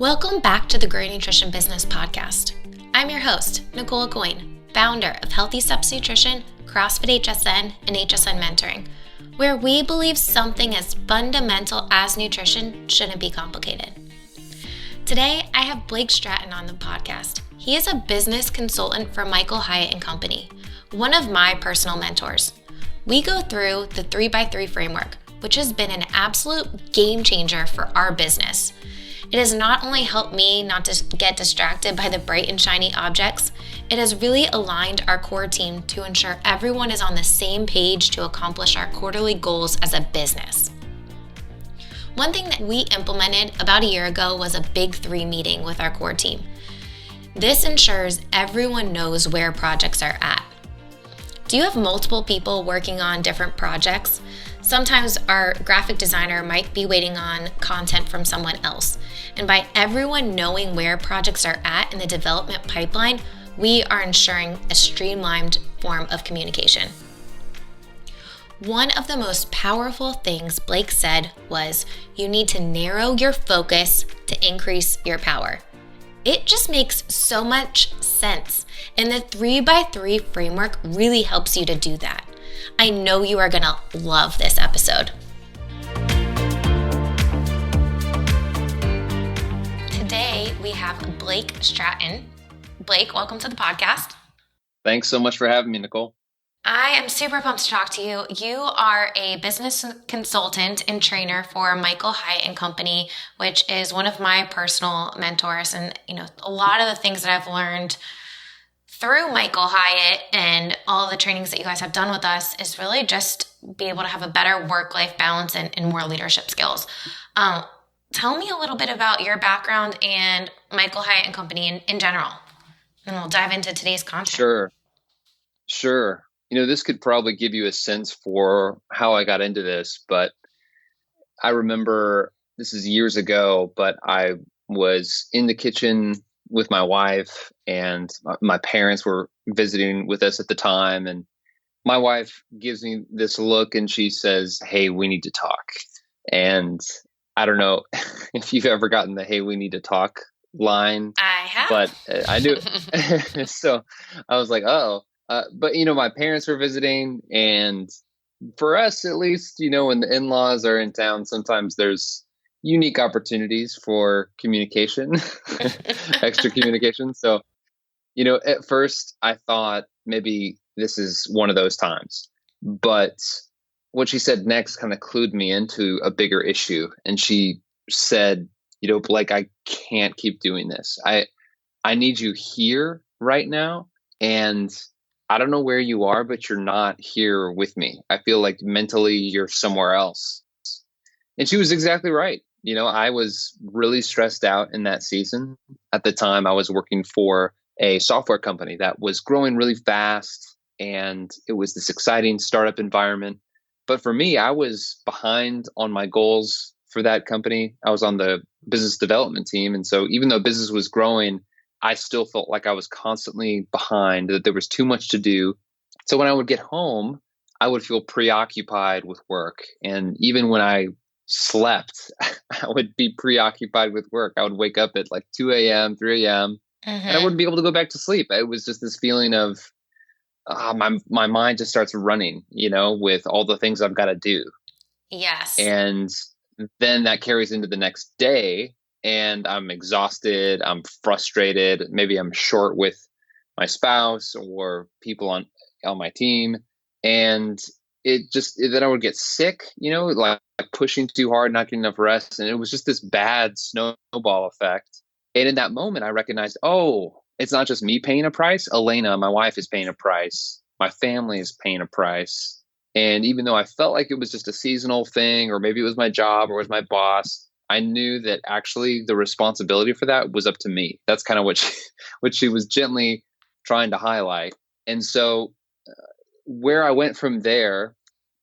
Welcome back to the Grow Nutrition Business Podcast. I'm your host, Nicole Coyne, founder of Healthy Steps Nutrition, CrossFit HSN, and HSN Mentoring, where we believe something as fundamental as nutrition shouldn't be complicated. Today, I have Blake Stratton on the podcast. He is a business consultant for Michael Hyatt & Company, one of my personal mentors. We go through the 3x3 framework, which has been an absolute game changer for our business. It has not only helped me not to get distracted by the bright and shiny objects, it has really aligned our core team to ensure everyone is on the same page to accomplish our quarterly goals as a business. One thing that we implemented about a year ago was a Big 3 meeting with our core team. This ensures everyone knows where projects are at. Do you have multiple people working on different projects? Sometimes our graphic designer might be waiting on content from someone else. And by everyone knowing where projects are at in the development pipeline, we are ensuring a streamlined form of communication. One of the most powerful things Blake said was, you need to narrow your focus to increase your power. It just makes so much sense. And the 3x3 framework really helps you to do that. I know you are going to love this episode. Today, we have Blake Stratton. Blake, welcome to the podcast. Thanks so much for having me, Nicole. I am super pumped to talk to you. You are a business consultant and trainer for Michael Hyatt & Company, which is one of my personal mentors. And, a lot of the things that I've learned through Michael Hyatt and all the trainings that you guys have done with us is really just be able to have a better work-life balance and more leadership skills. Tell me a little bit about your background and Michael Hyatt & Company in general, and we'll dive into today's content. Sure. This could probably give you a sense for how I got into this, but I remember this is years ago, but I was in the kitchen with my wife, and my parents were visiting with us at the time. And my wife gives me this look and she says, "Hey, we need to talk." And I don't know if you've ever gotten the "Hey, we need to talk" line. I have. But I knew. So I was like, oh, but my parents were visiting, and for us, at least, when the in-laws are in town, sometimes there's unique opportunities for communication, extra communication. So, at first I thought maybe this is one of those times, but what she said next kind of clued me into a bigger issue. And she said, Blake, I can't keep doing this. I need you here right now. And I don't know where you are, but you're not here with me. I feel like mentally you're somewhere else. And she was exactly right. I was really stressed out in that season. At the time, I was working for a software company that was growing really fast, and it was this exciting startup environment. But for me, I was behind on my goals for that company. I was on the business development team. And so even though business was growing, I still felt like I was constantly behind, that there was too much to do. So when I would get home, I would feel preoccupied with work. And even when I slept, I would be preoccupied with work. I would wake up at like 2 a.m., 3 a.m., and I wouldn't be able to go back to sleep. It was just this feeling of my mind just starts running, with all the things I've got to do. Yes. And then that carries into the next day, and I'm exhausted. I'm frustrated. Maybe I'm short with my spouse or people on my team. And then I would get sick, like pushing too hard, not getting enough rest. And it was just this bad snowball effect. And in that moment, I recognized, it's not just me paying a price. Elena, my wife, is paying a price. My family is paying a price. And even though I felt like it was just a seasonal thing, or maybe it was my job or it was my boss, I knew that actually the responsibility for that was up to me. That's kind of what she was gently trying to highlight. And so where I went from there,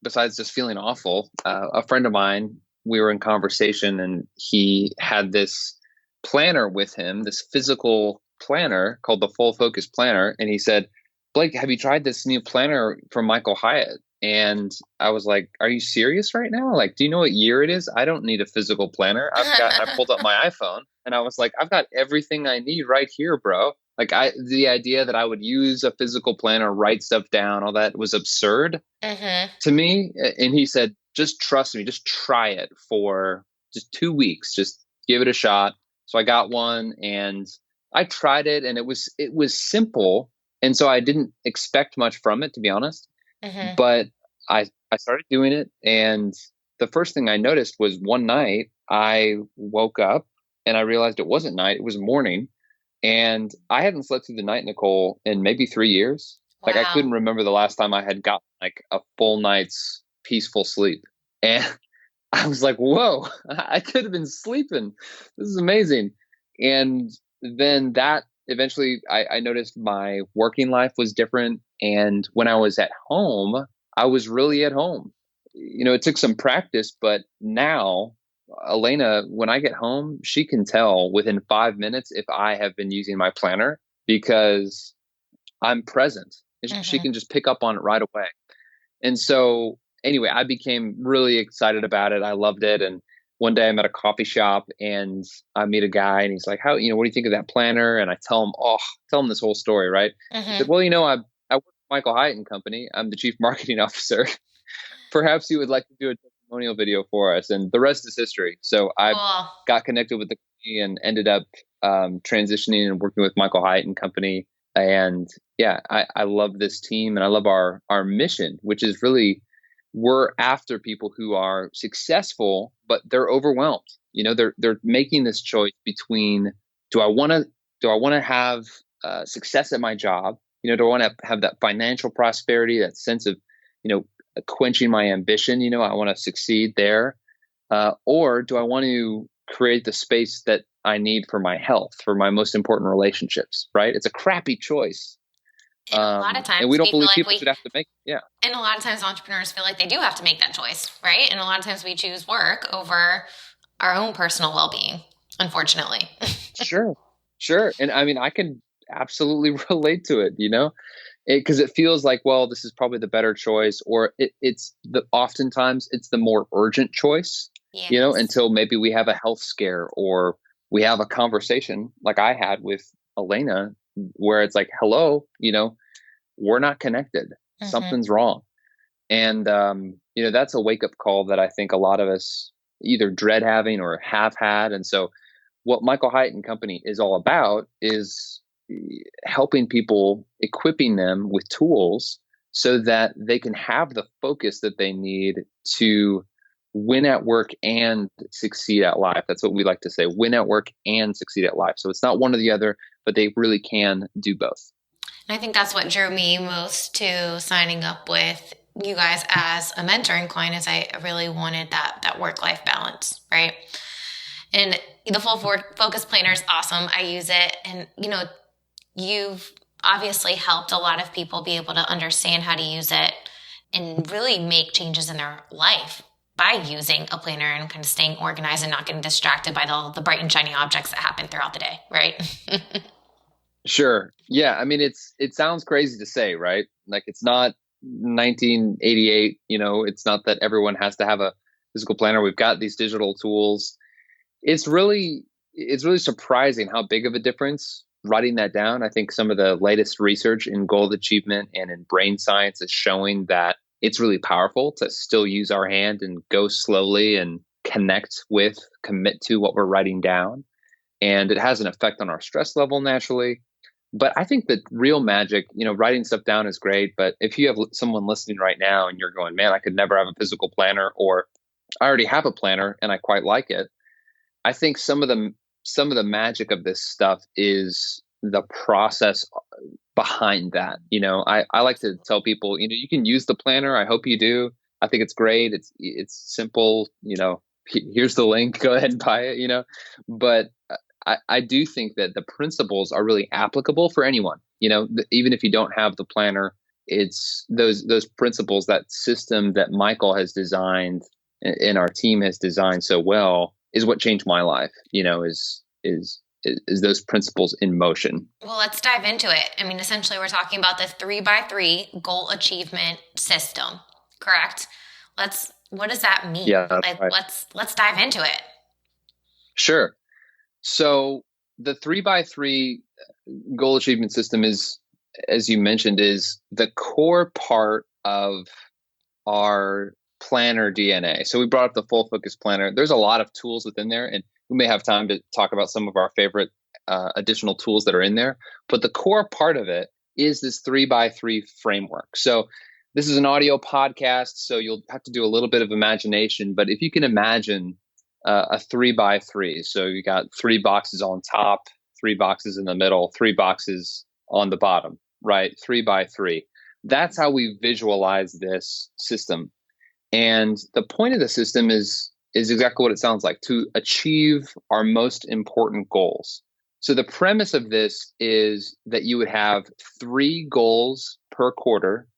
besides just feeling awful, a friend of mine, we were in conversation, and he had this planner with him, this physical planner called the Full Focus Planner. And he said, "Blake, have you tried this new planner from Michael Hyatt?" And I was like, are you serious right now? Like, do you know what year it is? I don't need a physical planner. I pulled up my iPhone and I was like, I've got everything I need right here, bro. Like the idea that I would use a physical planner, write stuff down, all that was absurd to me. And he said, just trust me, just try it for just 2 weeks, just give it a shot. So I got one and I tried it, and it was simple. And so I didn't expect much from it, to be honest. But I started doing it, and the first thing I noticed was one night I woke up and I realized it wasn't night, it was morning. And I hadn't slept through the night, Nicole, in maybe 3 years. Like I Wow. couldn't remember the last time I had gotten like a full night's peaceful sleep. And I was like, whoa, I could have been sleeping. This is amazing. And then that eventually I noticed my working life was different. And when I was at home, I was really at home. It took some practice, but now Elena, when I get home, she can tell within 5 minutes if I have been using my planner because I'm present. She Hmm. can just pick up on it right away. And so, anyway, I became really excited about it. I loved it. And one day I'm at a coffee shop and I meet a guy and he's like, what do you think of that planner? And I tell him this whole story, right? He said, Hmm. well, I work for Michael Hyatt and Company. I'm the chief marketing officer. Perhaps you would like to do a testimonial video for us. And the rest is history. So I Cool. got connected with the company and ended up transitioning and working with Michael Hyatt and Company. And yeah, I love this team and I love our mission, which is really we're after people who are successful, but they're overwhelmed. They're making this choice between do I want to have success at my job? Do I want to have that financial prosperity, that sense of you know quenching my ambition? I want to succeed there, or do I want to create the space that I need for my health, for my most important relationships? Right? It's a crappy choice, And a lot of and times we don't we feel believe like people should have to make. Yeah, and a lot of times entrepreneurs feel like they do have to make that choice, right? And a lot of times we choose work over our own personal well-being, unfortunately. sure, sure. And I mean, I can absolutely relate to it. Because it feels like, well, this is probably the better choice, or oftentimes it's the more urgent choice, Yes. until maybe we have a health scare or we have a conversation like I had with Elena, where it's like, hello, we're not connected. Hmm. Something's wrong. And, that's a wake up call that I think a lot of us either dread having or have had. And so what Michael Hyatt and Company is all about is helping people, equipping them with tools so that they can have the focus that they need to win at work and succeed at life. That's what we like to say, win at work and succeed at life. So it's not one or the other, but they really can do both. And I think that's what drew me most to signing up with you guys as a mentoring client is I really wanted that work-life balance, right? And the full focus planner is awesome. I use it. And, you've obviously helped a lot of people be able to understand how to use it and really make changes in their life by using a planner and kind of staying organized and not getting distracted by the bright and shiny objects that happen throughout the day, right? Sure. Yeah. I mean, it sounds crazy to say, right? Like it's not 1988. It's not that everyone has to have a physical planner. We've got these digital tools. It's really surprising how big of a difference writing that down. I think some of the latest research in goal achievement and in brain science is showing that it's really powerful to still use our hand and go slowly and commit to what we're writing down. And it has an effect on our stress level naturally. But I think that real magic, writing stuff down is great. But if you have someone listening right now and you're going, man, I could never have a physical planner, or I already have a planner and I quite like it. I think some of the magic of this stuff is the process behind that. I like to tell people, you can use the planner. I hope you do. I think it's great. It's simple. Here's the link. Go ahead and buy it. But I do think that the principles are really applicable for anyone. Even if you don't have the planner, it's those principles, that system that Michael has designed and our team has designed so well is what changed my life. Is those principles in motion. Well, let's dive into it. I mean, essentially, we're talking about the 3x3 goal achievement system. correct? What does that mean? Yeah, that's Like right. let's dive into it. Sure. So the 3x3 goal achievement system is, as you mentioned, is the core part of our planner DNA. So we brought up the Full Focus Planner. There's a lot of tools within there, and we may have time to talk about some of our favorite additional tools that are in there. But the core part of it is this 3x3 framework. So this is an audio podcast, so you'll have to do a little bit of imagination. But if you can imagine a 3x3, so you got 3 boxes on top, 3 boxes in the middle, 3 boxes on the bottom, right? 3x3. That's how we visualize this system. And the point of the system is exactly what it sounds like, to achieve our most important goals. So the premise of this is that you would have 3 goals per quarter,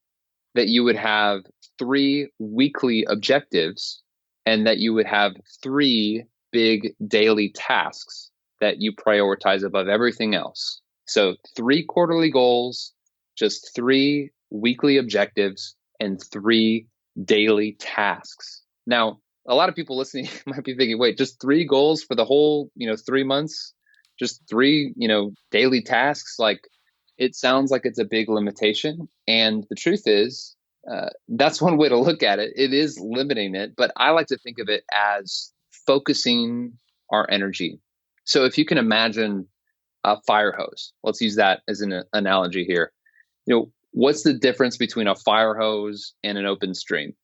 that you would have 3 weekly objectives, and that you would have 3 big daily tasks that you prioritize above everything else. So 3 quarterly goals, just 3 weekly objectives, and 3 daily tasks. Now, a lot of people listening might be thinking, wait, just 3 goals for the whole, 3 months, just 3 daily tasks? Like, it sounds like it's a big limitation. And the truth is, that's one way to look at it. It is limiting it, but I like to think of it as focusing our energy. So if you can imagine a fire hose, let's use that as an analogy here. What's the difference between a fire hose and an open stream?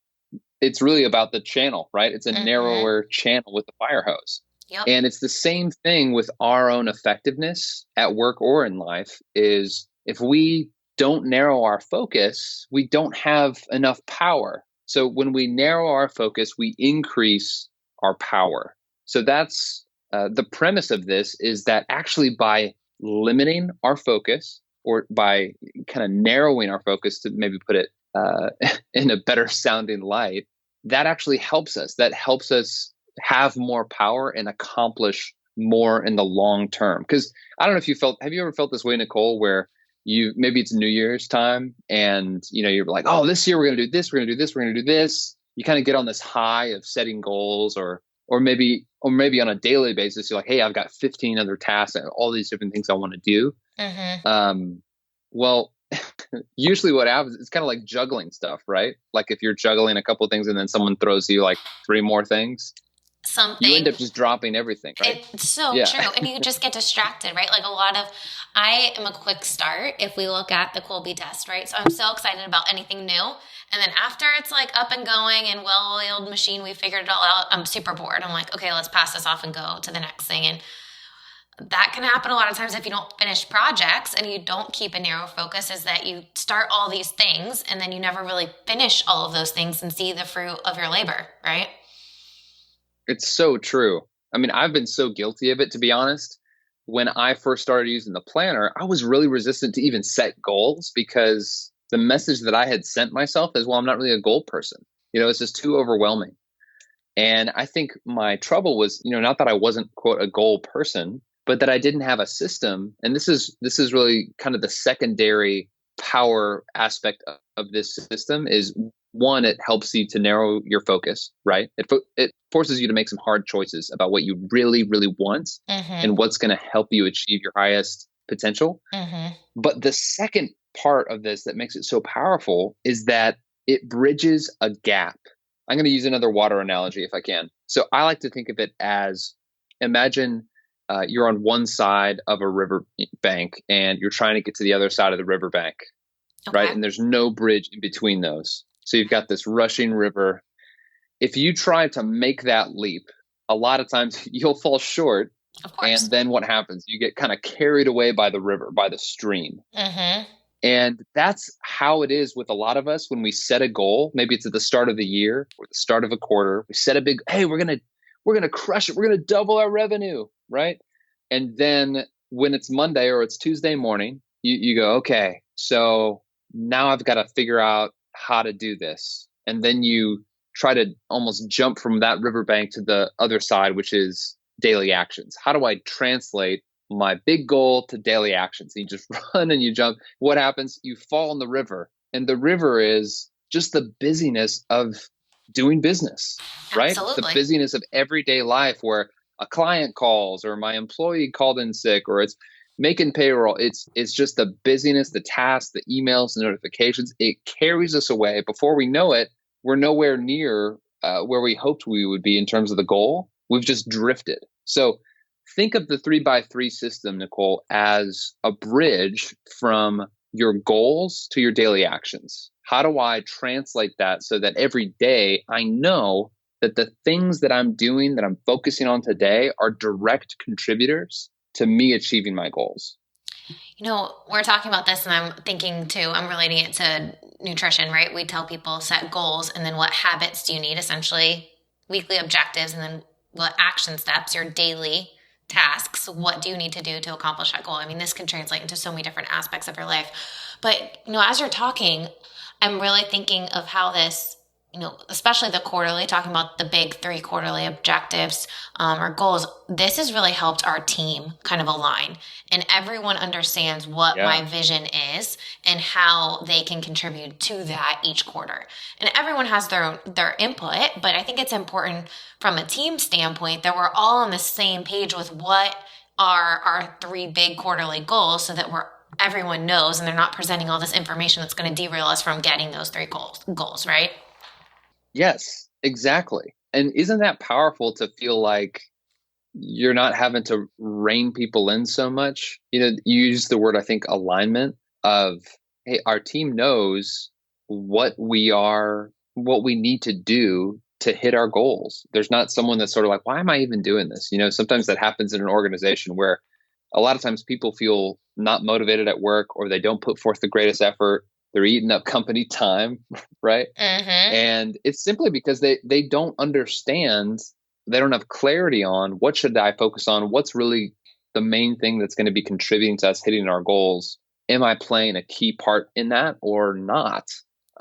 It's really about the channel, right? It's a narrower channel with the fire hose. Yep. And it's the same thing with our own effectiveness at work or in life. Is if we don't narrow our focus, we don't have enough power. So when we narrow our focus, we increase our power. So that's the premise of this, is that actually by limiting our focus, or by kind of narrowing our focus, to maybe put it in a better sounding light, that actually helps us. That helps us have more power and accomplish more in the long term. Because I don't know if have you ever felt this way, Nicole, where maybe it's New Year's time and you're like, oh, this year we're going to do this, we're going to do this, we're going to do this. You kind of get on this high of setting goals, or maybe on a daily basis, you're like, hey, I've got 15 other tasks and all these different things I want to do. Well, usually what happens, it's kind of like juggling stuff, right? Like if you're juggling a couple of things and then someone throws you like 3 more things, you end up just dropping everything, right? It's so true. And you just get distracted, right? Like I am a quick start if we look at the Kolbe test, right? So I'm so excited about anything new. And then after it's like up and going and well-oiled machine, we figured it all out, I'm super bored. I'm like, okay, let's pass this off and go to the next thing. And that can happen a lot of times if you don't finish projects and you don't keep a narrow focus, is that you start all these things and then you never really finish all of those things and see the fruit of your labor, right? It's so true. I mean, I've been so guilty of it, to be honest. When I first started using the planner, I was really resistant to even set goals, because the message that I had sent myself is, well, I'm not really a goal person. It's just too overwhelming. And I think my trouble was, not that I wasn't, quote, a goal person, but that I didn't have a system. And this is really kind of the secondary power aspect of this system. Is one, it helps you to narrow your focus, right? It forces you to make some hard choices about what you really, really want and what's going to help you achieve your highest potential. But the second part of this that makes it so powerful is that it bridges a gap. I'm going to use another water analogy if I can. So I like to think of it as, imagine you're on one side of a river bank and you're trying to get to the other side of the river bank, right? And there's no bridge in between those. So you've got this rushing river. If you try to make that leap, a lot of times you'll fall short. Of course. And then what happens? You get kind of carried away by the river, by the stream. And that's how it is with a lot of us when we set a goal. Maybe it's at the start of the year or the start of a quarter. We set a big, hey, we're gonna crush it. We're gonna double our revenue, right? And then when it's Monday or it's Tuesday morning, you go, okay, so now I've got to figure out how to do this. And then you try to almost jump from that riverbank to the other side, which is daily actions. How do I translate my big goal to daily actions? And you just run and you jump. What happens? You fall in the river. And the river is just the busyness of doing business, right? The Absolutely. busyness of everyday life where a client calls or my employee called in sick or it's making payroll. It's just the busyness, the tasks, the emails, the notifications. It carries us away. Before we know it, we're nowhere near where we hoped we would be in terms of the goal. We've just drifted. So think of the 3x3 system, Nicole, as a bridge from your goals to your daily actions. How do I translate that so that every day I know that the things that I'm doing, that I'm focusing on today, are direct contributors to me achieving my goals? We're talking about this and I'm thinking too, I'm relating it to nutrition, right? We tell people set goals and then what habits do you need, essentially weekly objectives, and then what action steps, your daily tasks, what do you need to do to accomplish that goal? I mean, this can translate into so many different aspects of your life. But, as you're talking, I'm really thinking of how this, especially the quarterly, talking about the big 3 quarterly objectives or goals, this has really helped our team kind of align, and everyone understands what my vision is and how they can contribute to that each quarter. And everyone has their input, but I think it's important from a team standpoint that we're all on the same page with what are our 3 big quarterly goals, so that everyone knows and they're not presenting all this information that's going to derail us from getting those 3 goals, right? Yes, exactly. And isn't that powerful to feel like you're not having to rein people in so much? You use the word, I think, alignment of, hey, our team knows what we need to do to hit our goals. There's not someone that's sort of like, why am I even doing this? Sometimes that happens in an organization where a lot of times people feel not motivated at work, or they don't put forth the greatest effort. They're eating up company time, right? Mm-hmm. And it's simply because they don't understand, they don't have clarity on what should I focus on, what's really the main thing that's going to be contributing to us hitting our goals. Am I playing a key part in that or not?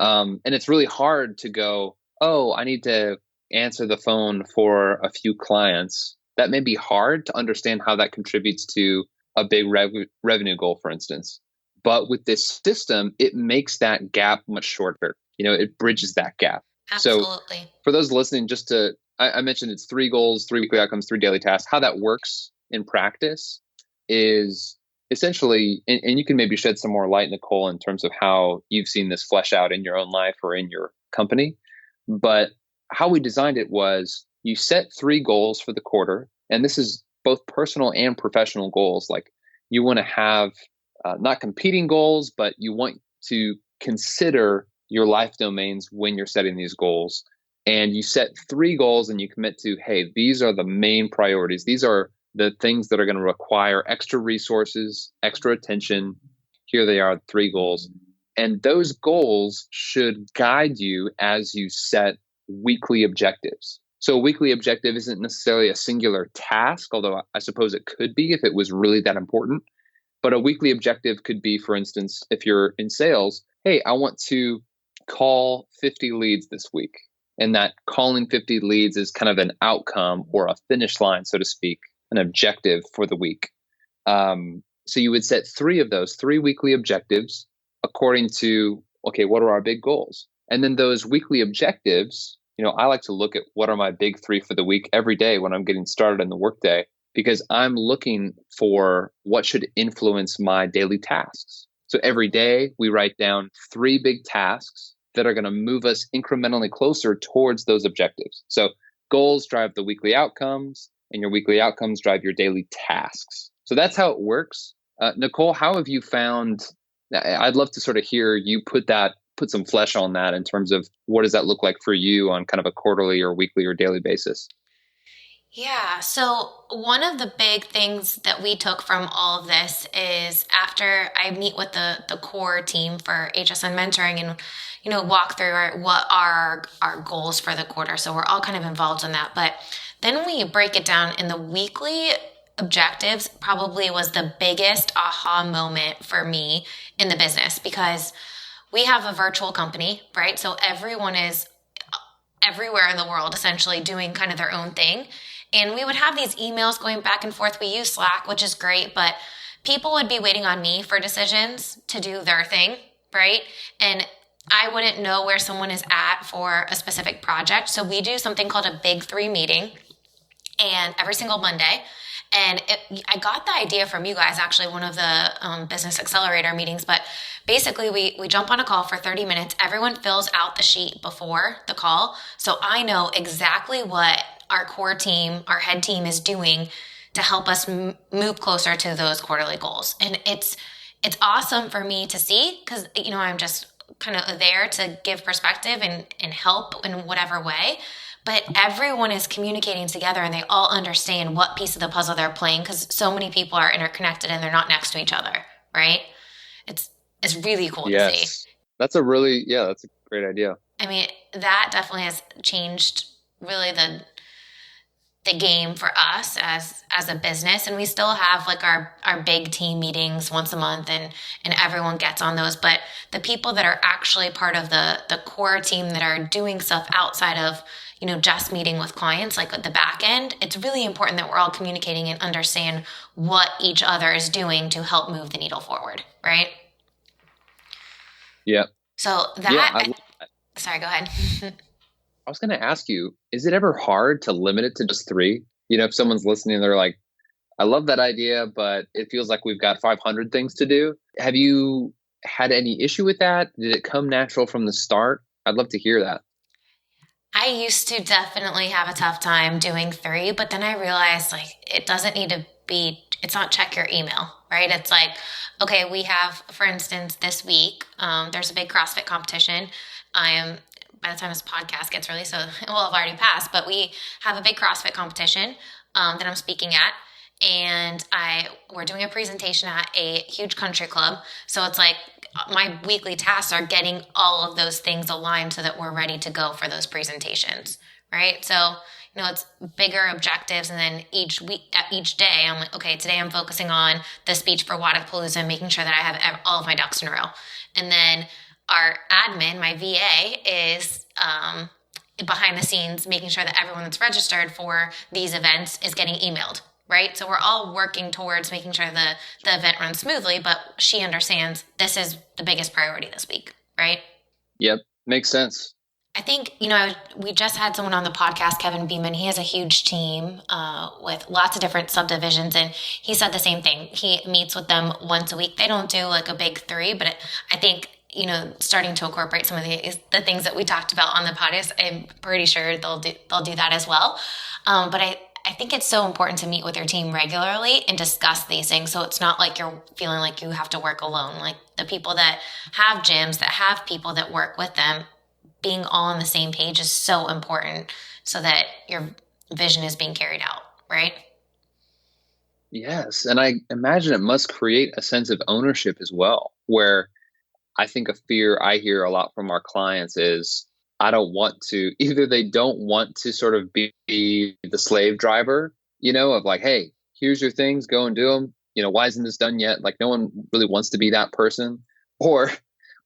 And it's really hard to go, oh, I need to answer the phone for a few clients. That may be hard to understand how that contributes to a big revenue goal, for instance. But with this system, it makes that gap much shorter. It bridges that gap. Absolutely. So for those listening, I mentioned it's 3 goals, 3 weekly outcomes, 3 daily tasks. How that works in practice is essentially, and you can maybe shed some more light, Nicole, in terms of how you've seen this flesh out in your own life or in your company. But how we designed it was you set 3 goals for the quarter. And this is both personal and professional goals. Like, you want to have not competing goals, but you want to consider your life domains when you're setting these goals. And you set 3 goals and you commit to, hey, these are the main priorities. These are the things that are going to require extra resources, extra attention. Here they are, 3 goals. And those goals should guide you as you set weekly objectives. So a weekly objective isn't necessarily a singular task, although I suppose it could be if it was really that important. But a weekly objective could be, for instance, if you're in sales, hey, I want to call 50 leads this week. And that calling 50 leads is kind of an outcome or a finish line, so to speak, an objective for the week. So you would set 3 of those, 3 weekly objectives according to, okay, what are our big goals? And then those weekly objectives, I like to look at what are my big 3 for the week every day when I'm getting started in the workday, because I'm looking for what should influence my daily tasks. So every day we write down 3 big tasks that are going to move us incrementally closer towards those objectives. So goals drive the weekly outcomes, and your weekly outcomes drive your daily tasks. So that's how it works. Nicole, how have you found, I'd love to sort of hear you put some flesh on that in terms of what does that look like for you on kind of a quarterly or weekly or daily basis? Yeah. So one of the big things that we took from all of this is after I meet with the core team for HSN mentoring and, walk through what are our goals for the quarter. So we're all kind of involved in that. But then we break it down in the weekly objectives probably was the biggest aha moment for me in the business, because we have a virtual company, right? So everyone is everywhere in the world essentially doing kind of their own thing. And we would have these emails going back and forth. We use Slack, which is great, but people would be waiting on me for decisions to do their thing, right? And I wouldn't know where someone is at for a specific project. So we do something called a Big Three meeting, and every single Monday. And I got the idea from you guys, actually, one of the Business Accelerator meetings. But basically, we jump on a call for 30 minutes. Everyone fills out the sheet before the call. So I know exactly what our core team, our head team is doing to help us move closer to those quarterly goals. And it's awesome for me to see because, I'm just kind of there to give perspective and help in whatever way. But everyone is communicating together and they all understand what piece of the puzzle they're playing because so many people are interconnected and they're not next to each other, right? It's really cool to see. That's a great idea. I mean, that definitely has changed really the game for us as a business. And we still have like our big team meetings once a month and everyone gets on those. But the people that are actually part of the core team that are doing stuff outside of, just meeting with clients, like at the back end, it's really important that we're all communicating and understand what each other is doing to help move the needle forward. Right. Yeah. So sorry, go ahead. I was going to ask you, is it ever hard to limit it to just 3? If someone's listening, they're like, I love that idea, but it feels like we've got 500 things to do. Have you had any issue with that? Did it come natural from the start? I'd love to hear that. I used to definitely have a tough time doing 3, but then I realized like it doesn't need to be, it's not check your email, right? It's like, okay, we have, for instance, this week, there's a big CrossFit competition. By the time this podcast gets released, so it will have already passed, but we have a big CrossFit competition that I'm speaking at. And we're doing a presentation at a huge country club. So it's like my weekly tasks are getting all of those things aligned so that we're ready to go for those presentations, right? So, it's bigger objectives. And then each day I'm like, okay, today I'm focusing on the speech for Wodapalooza and making sure that I have all of my ducks in a row. And then our admin, my VA, is behind the scenes making sure that everyone that's registered for these events is getting emailed, right? So we're all working towards making sure the event runs smoothly, but she understands this is the biggest priority this week, right? Yep, makes sense. I think, we just had someone on the podcast, Kevin Beeman. He has a huge team with lots of different subdivisions, and he said the same thing. He meets with them once a week. They don't do like a big 3, but I think starting to incorporate some of the things that we talked about on the podcast, I'm pretty sure they'll do that as well. But I think it's so important to meet with your team regularly and discuss these things. So it's not like you're feeling like you have to work alone. Like the people that have gyms, that have people that work with them, being all on the same page is so important so that your vision is being carried out, right? Yes. And I imagine it must create a sense of ownership as well, where I think a fear I hear a lot from our clients is either they don't want to sort of be the slave driver, of like, hey, here's your things, go and do them. Why isn't this done yet? Like no one really wants to be that person, or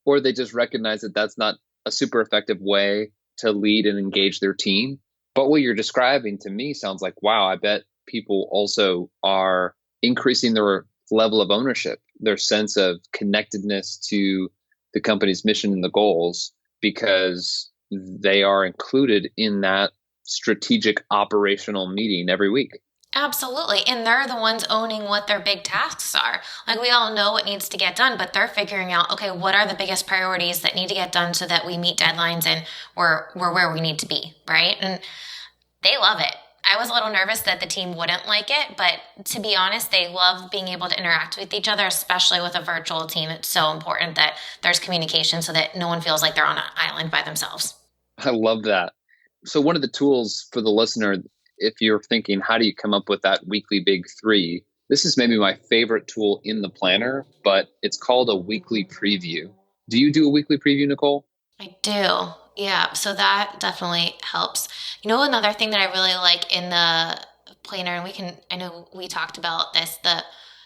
they just recognize that that's not a super effective way to lead and engage their team. But what you're describing to me sounds like, wow, I bet people also are increasing their level of ownership, their sense of connectedness to the company's mission and the goals, because they are included in that strategic operational meeting every week. Absolutely. And they're the ones owning what their big tasks are. Like we all know what needs to get done, but they're figuring out, okay, what are the biggest priorities that need to get done so that we meet deadlines and we're where we need to be, right? And they love it. I was a little nervous that the team wouldn't like it, but to be honest, they love being able to interact with each other, especially with a virtual team. It's so important that there's communication so that no one feels like they're on an island by themselves. I love that. So one of the tools for the listener, if you're thinking, how do you come up with that weekly big 3? This is maybe my favorite tool in the planner, but it's called a weekly preview. Do you do a weekly preview, Nicole? I do. Yeah. So that definitely helps. Another thing that I really like in the planner, and I know we talked about this, the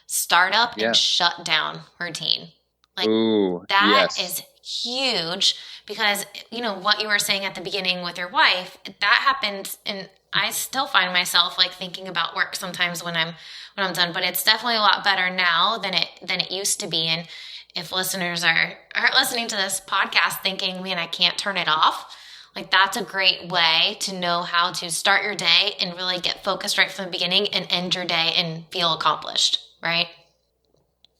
startup and shut down routine. Like that is huge because, what you were saying at the beginning with your wife, that happens. And I still find myself like thinking about work sometimes when I'm done, but it's definitely a lot better now than it used to be. And if listeners are listening to this podcast thinking, man, I can't turn it off, like that's a great way to know how to start your day and really get focused right from the beginning and end your day and feel accomplished, right?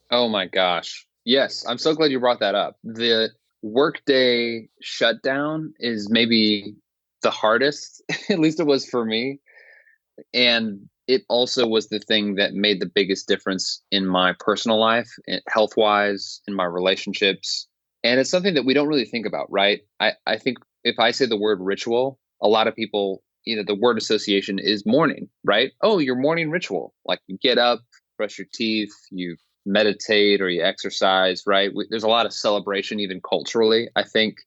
Oh my gosh. Yes, I'm so glad you brought that up. The workday shutdown is maybe the hardest, at least it was for me. And it also was the thing that made the biggest difference in my personal life, health wise, in my relationships. And it's something that we don't really think about, right? I think if I say the word ritual, a lot of people, the word association is morning, right? Oh, your morning ritual. Like you get up, brush your teeth, you meditate or you exercise, right? There's a lot of celebration, even culturally, I think,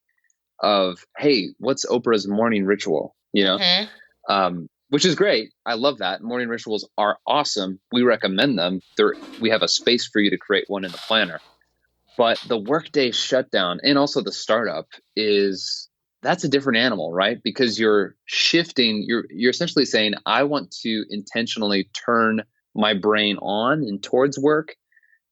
of, hey, what's Oprah's morning ritual? Mm-hmm. Which is great. I love that. Morning rituals are awesome. We recommend them. We have a space for you to create one in the planner. But the workday shutdown and also the startup that's a different animal, right? Because you're shifting, you're essentially saying, I want to intentionally turn my brain on and towards work.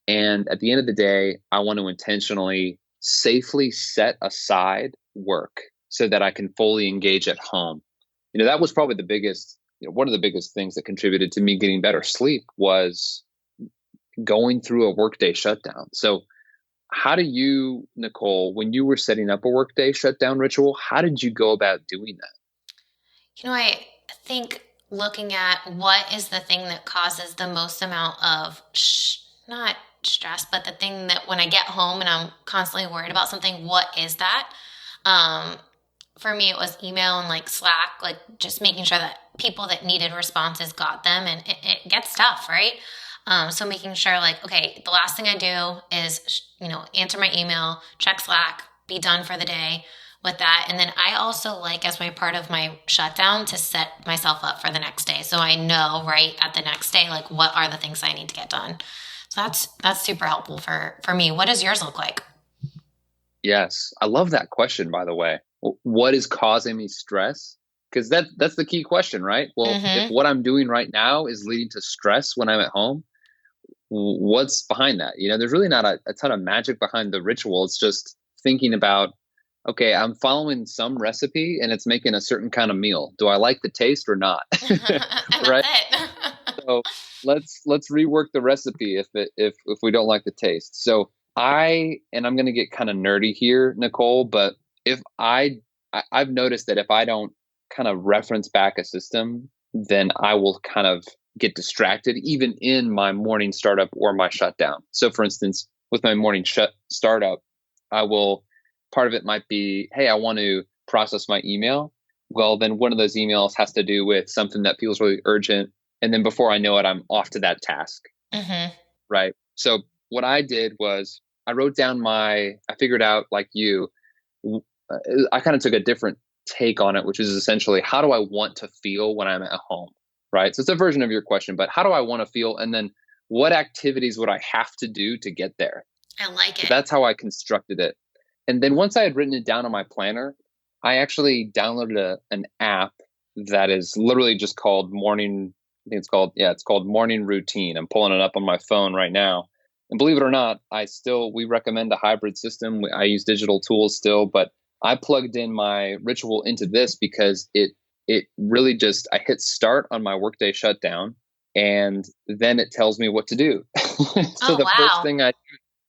And at the end of the day, I want to intentionally safely set aside work so that I can fully engage at home. That was probably the biggest, one of the biggest things that contributed to me getting better sleep was going through a workday shutdown. So how do you, Nicole, when you were setting up a workday shutdown ritual, how did you go about doing that? I think looking at what is the thing that causes the most amount of not stress, but the thing that when I get home and I'm constantly worried about something, what is that? For me, it was email and like Slack, like just making sure that people that needed responses got them, and it gets tough, right? So making sure like, okay, the last thing I do is, answer my email, check Slack, be done for the day with that. And then I also like, as my part of my shutdown, to set myself up for the next day. So I know right at the next day, like what are the things I need to get done. So that's super helpful for me. What does yours look like? Yes. I love that question, by the way. What is causing me stress? Because that's the key question, right? Well, if what I'm doing right now is leading to stress when I'm at home, what's behind that? There's really not a ton of magic behind the ritual. It's just thinking about, okay, I'm following some recipe and it's making a certain kind of meal. Do I like the taste or not? Right. So let's rework the recipe if we don't like the taste. So I'm going to get kind of nerdy here, Nicole, but if I've noticed that if I don't kind of reference back a system, then I will kind of get distracted even in my morning startup or my shutdown. So for instance, with my morning startup, part of it might be, hey, I want to process my email. Well, then one of those emails has to do with something that feels really urgent. And then before I know it, I'm off to that task. Mm-hmm. Right. So what I did was I wrote down I figured out like you, I kind of took a different take on it, which is essentially, how do I want to feel when I'm at home? Right. So it's a version of your question, but how do I want to feel? And then what activities would I have to do to get there? I like it. So that's how I constructed it. And then once I had written it down on my planner, I actually downloaded an app that is literally just called Morning. I think it's called Morning Routine. I'm pulling it up on my phone right now. And believe it or not, we recommend a hybrid system. I use digital tools still, but I plugged in my ritual into this because it really just, I hit start on my workday shutdown and then it tells me what to do. So first thing I do,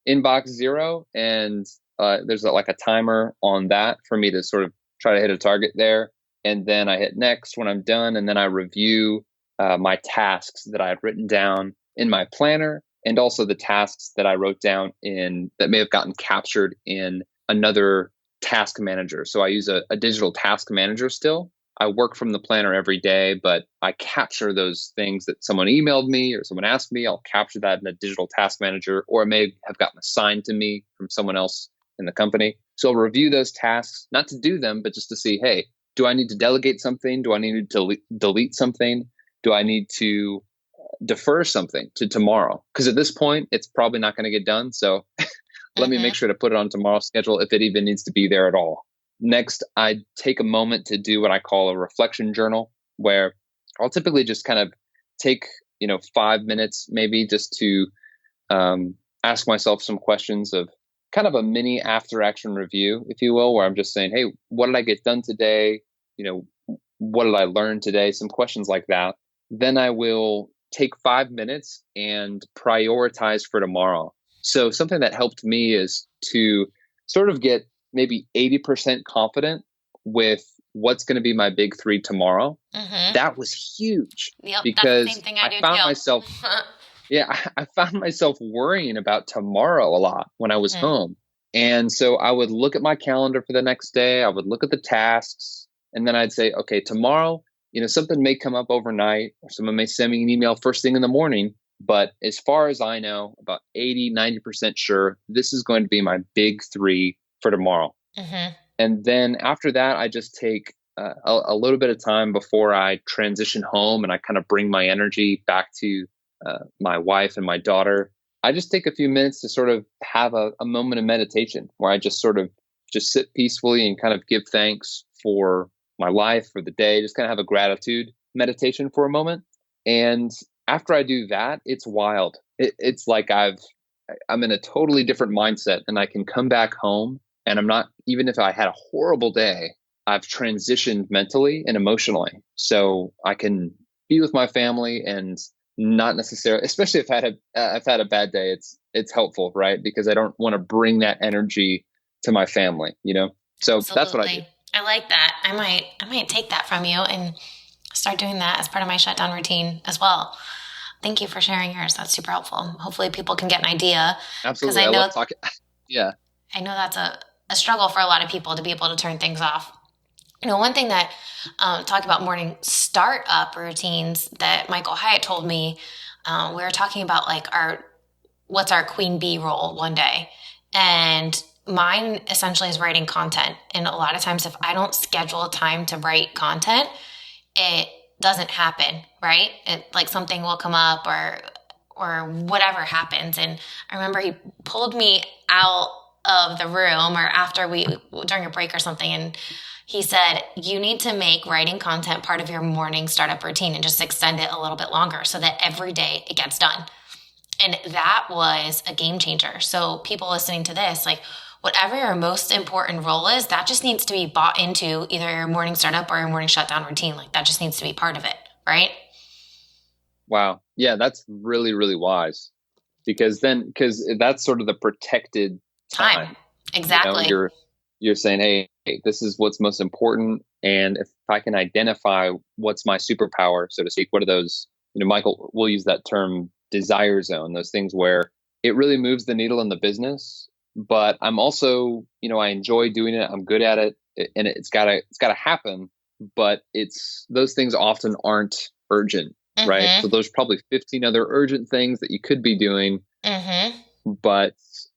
inbox 0, and there's like a timer on that for me to sort of try to hit a target there. And then I hit next when I'm done. And then I review my tasks that I had written down in my planner, and also the tasks that I wrote down that may have gotten captured in another task manager. So I use a digital task manager still. I work from the planner every day, but I capture those things that someone emailed me or someone asked me. I'll capture that in a digital task manager, or it may have gotten assigned to me from someone else in the company. So I'll review those tasks, not to do them, but just to see, hey, do I need to delegate something? Do I need to delete something? Do I need to defer something to tomorrow? Because at this point, it's probably not going to get done. So let me make sure to put it on tomorrow's schedule if it even needs to be there at all. Next, I take a moment to do what I call a reflection journal, where I'll typically just kind of take, 5 minutes maybe just to ask myself some questions of, kind of a mini after action review, if you will, where I'm just saying, hey, what did I get done today? What did I learn today? Some questions like that. Then I will take 5 minutes and prioritize for tomorrow. So something that helped me is to sort of get maybe 80% confident with what's going to be my big three tomorrow. That was huge. Yep, because that's the same thing I do found too. myself, I found myself worrying about tomorrow a lot when I was home. And so I would look at my calendar for the next day. I would look at the tasks, and then I'd say, okay, tomorrow, something may come up overnight, or someone may send me an email first thing in the morning. But as far as I know, about 80, 90% sure, this is going to be my big three for tomorrow. And then after that, I just take a little bit of time before I transition home, and I kind of bring my energy back to my wife and my daughter. I just take a few minutes to sort of have a moment of meditation where I just sort of just sit peacefully and kind of give thanks for my life, for the day, just kind of have a gratitude meditation for a moment. And after I do that, it's wild. It's like I'm in a totally different mindset, and I can come back home, and I'm not, even if I had a horrible day, I've transitioned mentally and emotionally. So I can be with my family and not necessarily, especially if I've had a bad day, it's helpful, right? Because I don't want to bring that energy to my family, So Absolutely. That's what I do. I like that. I might take that from you and start doing that as part of my shutdown routine as well. Thank you for sharing yours. That's super helpful. Hopefully people can get an idea. Absolutely. I love talking. Yeah. I know that's a struggle for a lot of people to be able to turn things off. One thing that talked about morning startup routines that Michael Hyatt told me, we were talking about like what's our queen bee role one day. And mine essentially is writing content. And a lot of times if I don't schedule time to write content, it doesn't happen, right? Like something will come up or whatever happens. And I remember he pulled me out of the room or during a break or something, and he said, you need to make writing content part of your morning startup routine and just extend it a little bit longer so that every day it gets done. And that was a game changer. So people listening to this, like whatever your most important role is, that just needs to be bought into either your morning startup or your morning shutdown routine. Like that just needs to be part of it, right? Wow. Yeah, that's really, really wise. Because that's sort of the protected time. Exactly. You're saying, hey, this is what's most important. And if I can identify what's my superpower, so to speak, what are those, Michael will use that term desire zone, those things where it really moves the needle in the business. But I'm also, I enjoy doing it. I'm good at it, and it's gotta happen. But those things often aren't urgent, right? So there's probably 15 other urgent things that you could be doing. But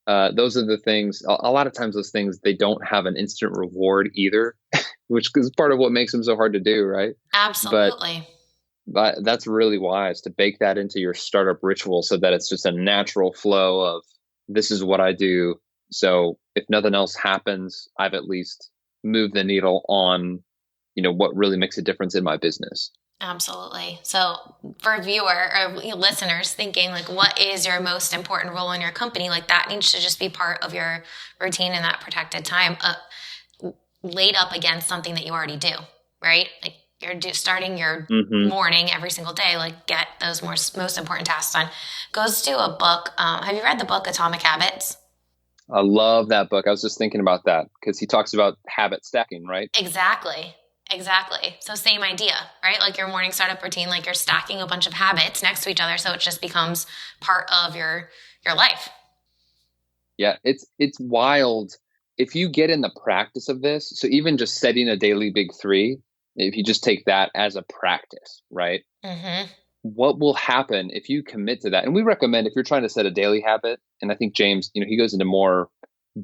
those are the things. A lot of times, those things, they don't have an instant reward either, which is part of what makes them so hard to do, right? Absolutely. But that's really wise to bake that into your startup ritual so that it's just a natural flow of this is what I do. So if nothing else happens, I've at least moved the needle on, what really makes a difference in my business. Absolutely. So for viewer or listeners thinking like, what is your most important role in your company? Like that needs to just be part of your routine in that protected time, laid up against something that you already do, right? Like you're starting your morning every single day, like get those most important tasks done. Goes to a book. Have you read the book Atomic Habits? I love that book. I was just thinking about that because he talks about habit stacking, right? Exactly. So same idea, right? Like your morning startup routine, like you're stacking a bunch of habits next to each other. So it just becomes part of your life. Yeah. It's wild. If you get in the practice of this, so even just setting a daily big three, if you just take that as a practice, right? What will happen if you commit to that? And we recommend if you're trying to set a daily habit, and I think James, he goes into more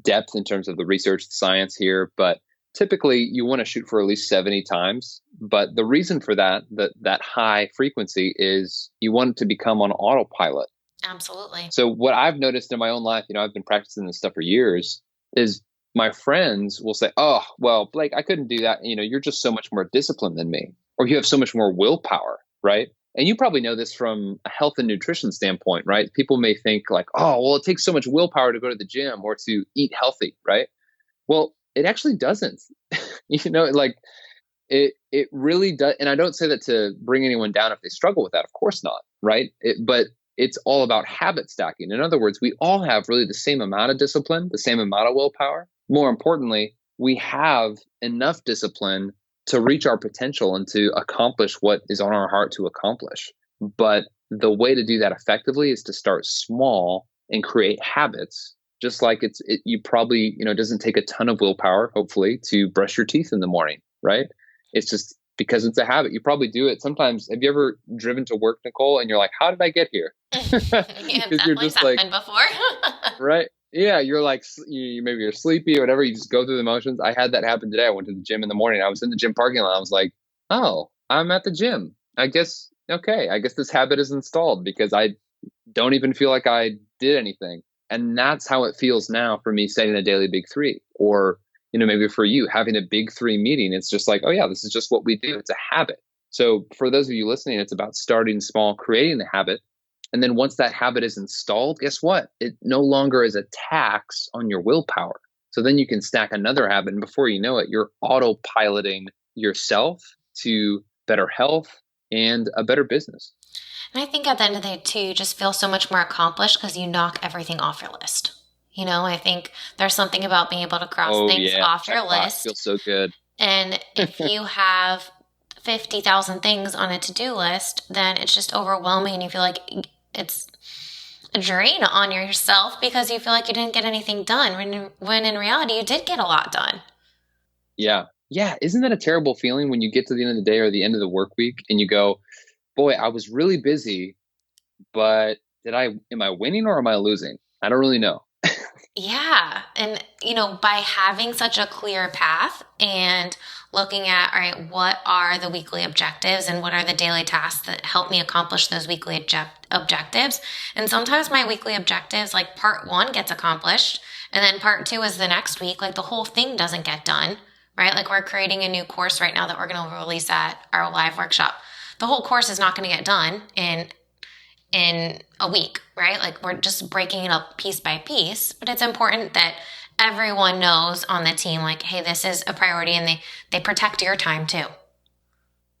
depth in terms of the research, the science here, but typically you want to shoot for at least 70 times. But the reason for that high frequency is you want it to become on autopilot. Absolutely. So what I've noticed in my own life, I've been practicing this stuff for years, is my friends will say, oh, well, Blake, I couldn't do that. You're just so much more disciplined than me, or you have so much more willpower, right? And you probably know this from a health and nutrition standpoint, right? People may think like, oh, well, it takes so much willpower to go to the gym or to eat healthy, right? Well, it actually doesn't. Like it really does. And I don't say that to bring anyone down if they struggle with that. Of course not, right? But it's all about habit stacking. In other words, we all have really the same amount of discipline, the same amount of willpower. More importantly, we have enough discipline to reach our potential and to accomplish what is on our heart to accomplish. But the way to do that effectively is to start small and create habits. Just like you probably, it doesn't take a ton of willpower, hopefully, to brush your teeth in the morning, right? It's just because it's a habit. You probably do it sometimes. Have you ever driven to work, Nicole, and you're like, how did I get here? Yeah, You're just happened before. right? Yeah, you're like, maybe you're sleepy or whatever. You just go through the motions. I had that happen today. I went to the gym in the morning. I was in the gym parking lot. I was like, oh, I'm at the gym. I guess this habit is installed because I don't even feel like I did anything. And that's how it feels now for me setting a daily big three. Or, maybe for you having a big three meeting, it's just like, oh yeah, this is just what we do. It's a habit. So for those of you listening, it's about starting small, creating the habit. And then once that habit is installed, guess what? It no longer is a tax on your willpower. So then you can stack another habit. And before you know it, you're autopiloting yourself to better health and a better business. And I think at the end of the day, too, you just feel so much more accomplished because you knock everything off your list. I think there's something about being able to cross things off your list. Feels so good. And if you have 50,000 things on a to-do list, then it's just overwhelming and you feel like it's a drain on yourself because you feel like you didn't get anything done when in reality you did get a lot done. Yeah. Isn't that a terrible feeling when you get to the end of the day or the end of the work week and you go, boy, I was really busy, but am I winning or am I losing? I don't really know. Yeah. And, by having such a clear path and looking at, all right, what are the weekly objectives and what are the daily tasks that help me accomplish those weekly objectives? And sometimes my weekly objectives, like part 1 gets accomplished and then part 2 is the next week. Like the whole thing doesn't get done, right? Like we're creating a new course right now that we're going to release at our live workshop. The whole course is not going to get done in a week, right? Like we're just breaking it up piece by piece, but it's important that everyone knows on the team, like, hey, this is a priority and they protect your time too.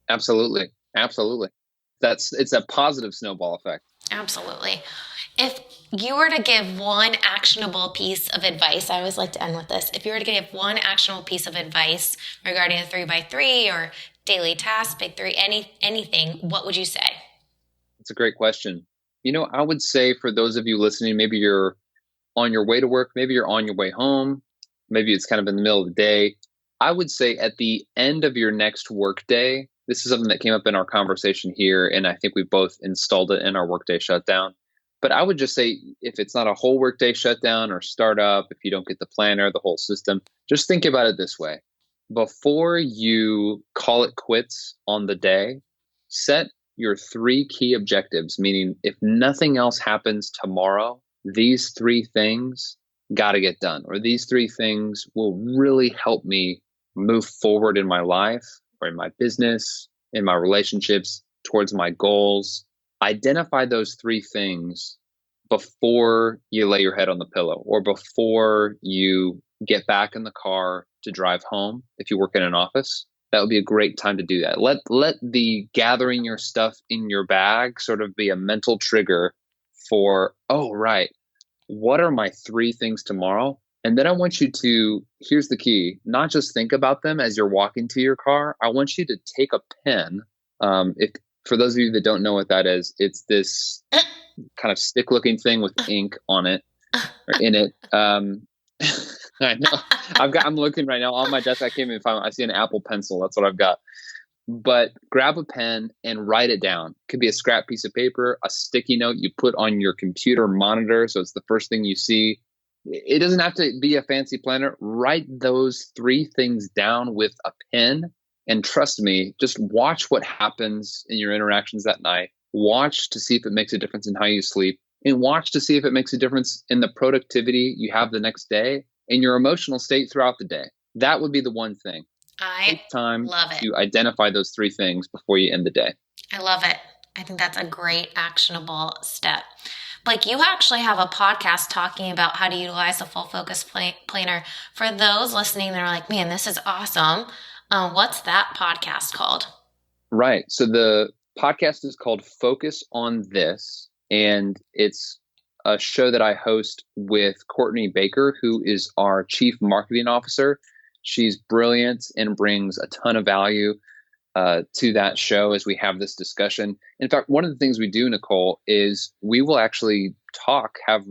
Absolutely. It's a positive snowball effect. Absolutely. If you were to give one actionable piece of advice, I always like to end with this. If you were to give one actionable piece of advice regarding a 3x3 or daily task, big three, anything, what would you say? It's a great question. I would say for those of you listening, maybe you're on your way to work, maybe you're on your way home, maybe it's kind of in the middle of the day. I would say at the end of your next work day, this is something that came up in our conversation here, and I think we both installed it in our workday shutdown. But I would just say if it's not a whole workday shutdown or startup, if you don't get the planner, the whole system, just think about it this way. Before you call it quits on the day, set your 3 key objectives, meaning if nothing else happens tomorrow, these 3 things got to get done, or these 3 things will really help me move forward in my life or in my business, in my relationships, towards my goals. Identify those 3 things before you lay your head on the pillow or before you get back in the car to drive home. If you work in an office, that would be a great time to do that. Let the gathering your stuff in your bag sort of be a mental trigger for, oh, right, what are my 3 things tomorrow? And then I want you to, here's the key, not just think about them as you're walking to your car. I want you to take a pen. For those of you that don't know what that is, it's this kind of stick-looking thing with ink on it or in it. I know. I'm looking right now on my desk. I can't even find it. I see an Apple Pencil. That's what I've got. But grab a pen and write it down. It could be a scrap piece of paper, a sticky note you put on your computer monitor, so it's the first thing you see. It doesn't have to be a fancy planner. Write those 3 things down with a pen. And trust me, just watch what happens in your interactions that night. Watch to see if it makes a difference in how you sleep. And watch to see if it makes a difference in the productivity you have the next day and your emotional state throughout the day. That would be the one thing. Take time to identify those 3 things before you end the day. I love it. I think that's a great actionable step. Blake, you actually have a podcast talking about how to utilize the full focus planner. For those listening that are like, man, this is awesome. What's that podcast called? Right. So the podcast is called Focus on This, and it's a show that I host with Courtney Baker, who is our Chief Marketing Officer. She's brilliant and brings a ton of value to that show as we have this discussion. In fact, one of the things we do, Nicole, is we will actually have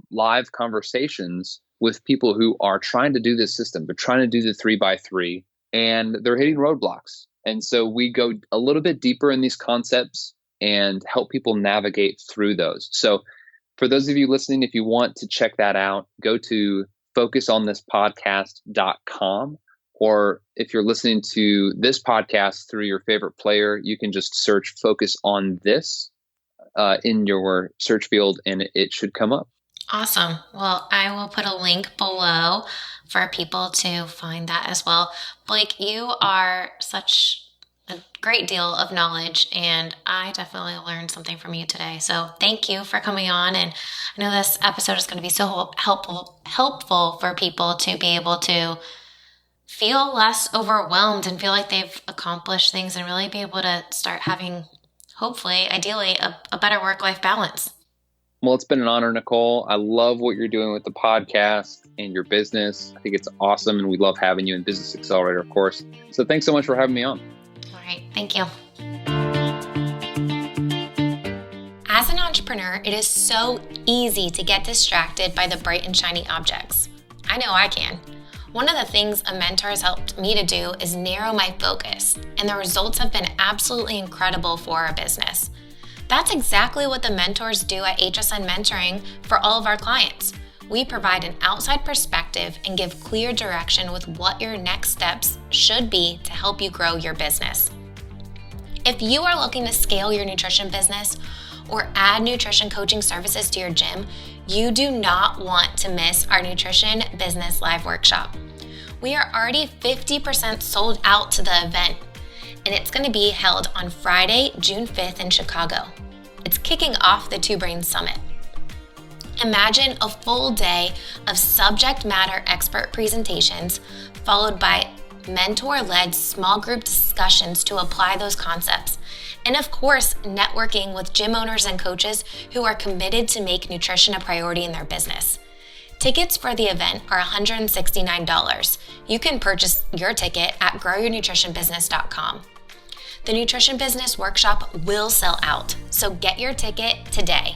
live conversations with people who are trying to do this system. They're trying to do the 3x3 and they're hitting roadblocks. And so we go a little bit deeper in these concepts and help people navigate through those. So for those of you listening, if you want to check that out, go to focusonthispodcast.com. Or if you're listening to this podcast through your favorite player, you can just search Focus on This in your search field and it should come up. Awesome. Well, I will put a link below for people to find that as well. Blake, you are such a great deal of knowledge, and I definitely learned something from you today. So thank you for coming on. And I know this episode is going to be so helpful for people to be able to feel less overwhelmed and feel like they've accomplished things and really be able to start having, hopefully, ideally, a better work-life balance. Well, it's been an honor, Nicole. I love what you're doing with the podcast and your business. I think it's awesome, and we love having you in Business Accelerator, of course. So thanks so much for having me on. All right. Thank you. As an entrepreneur, it is so easy to get distracted by the bright and shiny objects. I know I can. One of the things a mentor has helped me to do is narrow my focus, and the results have been absolutely incredible for our business. That's exactly what the mentors do at HSN Mentoring for all of our clients. We provide an outside perspective and give clear direction with what your next steps should be to help you grow your business. If you are looking to scale your nutrition business or add nutrition coaching services to your gym, you do not want to miss our Nutrition Business Live Workshop. We are already 50% sold out to the event, and it's going to be held on Friday, June 5th in Chicago. It's kicking off the Two Brains Summit. Imagine a full day of subject matter expert presentations, followed by mentor-led small group discussions to apply those concepts. And of course, networking with gym owners and coaches who are committed to make nutrition a priority in their business. Tickets for the event are $169. You can purchase your ticket at growyournutritionbusiness.com. The Nutrition Business Workshop will sell out, so get your ticket today.